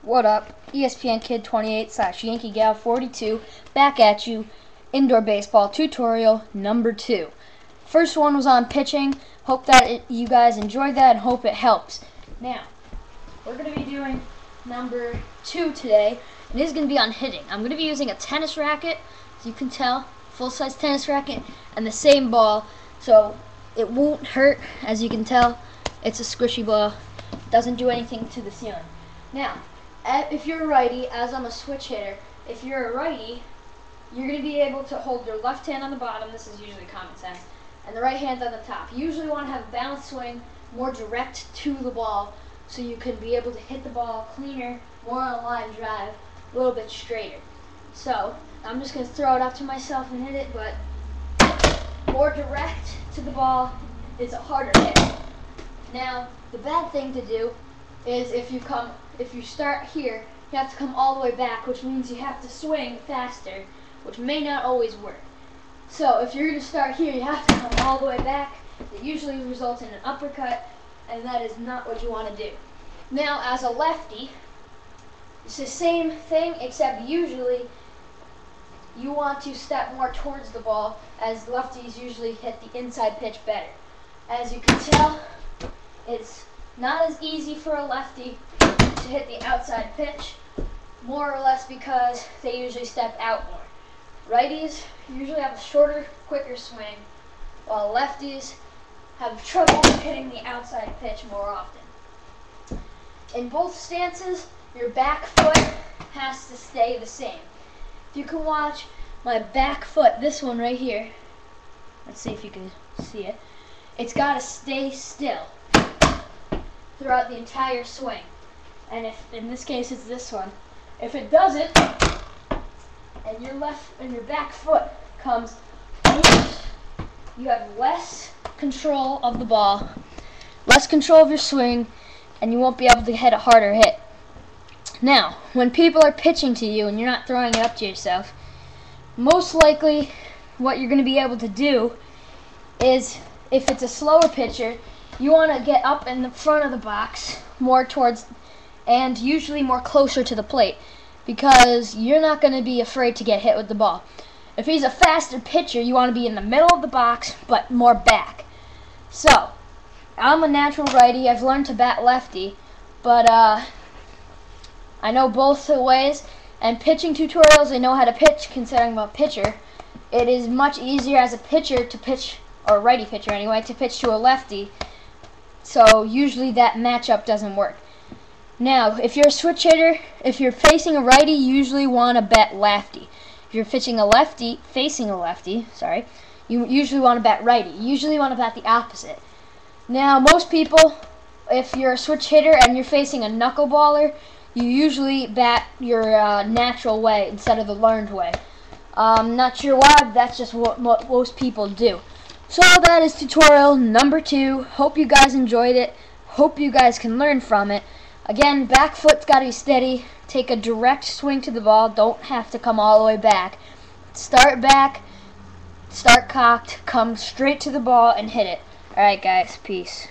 What up? ESPN Kid 28 / Yankee Gal 42 back at you. Indoor baseball tutorial number 2. First one was on pitching. Hope that you guys enjoyed that and hope it helps. Now, we're going to be doing number 2 today, and this is going to be on hitting. I'm going to be using a tennis racket, as you can tell, full-size tennis racket, and the same ball, so it won't hurt. As you can tell, it's a squishy ball. It doesn't do anything to the ceiling. Now, if you're a righty, as I'm a switch hitter, if you're a righty, you're going to be able to hold your left hand on the bottom, this is usually common sense, and the right hand on the top. You usually want to have a balanced swing, more direct to the ball, so you can be able to hit the ball cleaner, more on a line drive, a little bit straighter. So, I'm just going to throw it up to myself and hit it, but more direct to the ball is a harder hit. Now, the bad thing to do is if you start here, you have to come all the way back, which means you have to swing faster, which may not always work. So if you're going to start here, you have to come all the way back. It usually results in an uppercut, and that is not what you want to do. Now, as a lefty, it's the same thing, except usually you want to step more towards the ball, as lefties usually hit the inside pitch better. As you can tell, it's not as easy for a lefty to hit the outside pitch, more or less because they usually step out more. Righties usually have a shorter, quicker swing, while lefties have trouble hitting the outside pitch more often. In both stances, your back foot has to stay the same. If you can watch my back foot, this one right here, let's see if you can see it, it's got to stay still throughout the entire swing. And if in this case it's this one, if it doesn't, and your back foot comes loose, you have less control of the ball, less control of your swing, and you won't be able to hit a harder hit. Now, when people are pitching to you and you're not throwing it up to yourself, most likely what you're going to be able to do is, if it's a slower pitcher, you want to get up in the front of the box, more towards, and usually more closer to the plate, because you're not going to be afraid to get hit with the ball. If he's a faster pitcher, you want to be in the middle of the box, but more back. So, I'm a natural righty. I've learned to bat lefty, but I know both the ways, and pitching tutorials, I know how to pitch. Considering I'm a pitcher, it is much easier as a pitcher to pitch, or a righty pitcher anyway, to pitch to a lefty. So usually that matchup doesn't work. Now, if you're a switch hitter, if you're facing a righty, you usually want to bet lefty. If you're facing a lefty, you usually want to bet righty. You usually want to bet the opposite. Now, most people, if you're a switch hitter and you're facing a knuckleballer, you usually bat your natural way instead of the learned way. Not sure why, but that's just what most people do. So that is tutorial number 2. Hope you guys enjoyed it. Hope you guys can learn from it. Again, back foot's got to be steady. Take a direct swing to the ball. Don't have to come all the way back. Start back, start cocked, come straight to the ball and hit it. Alright guys, peace.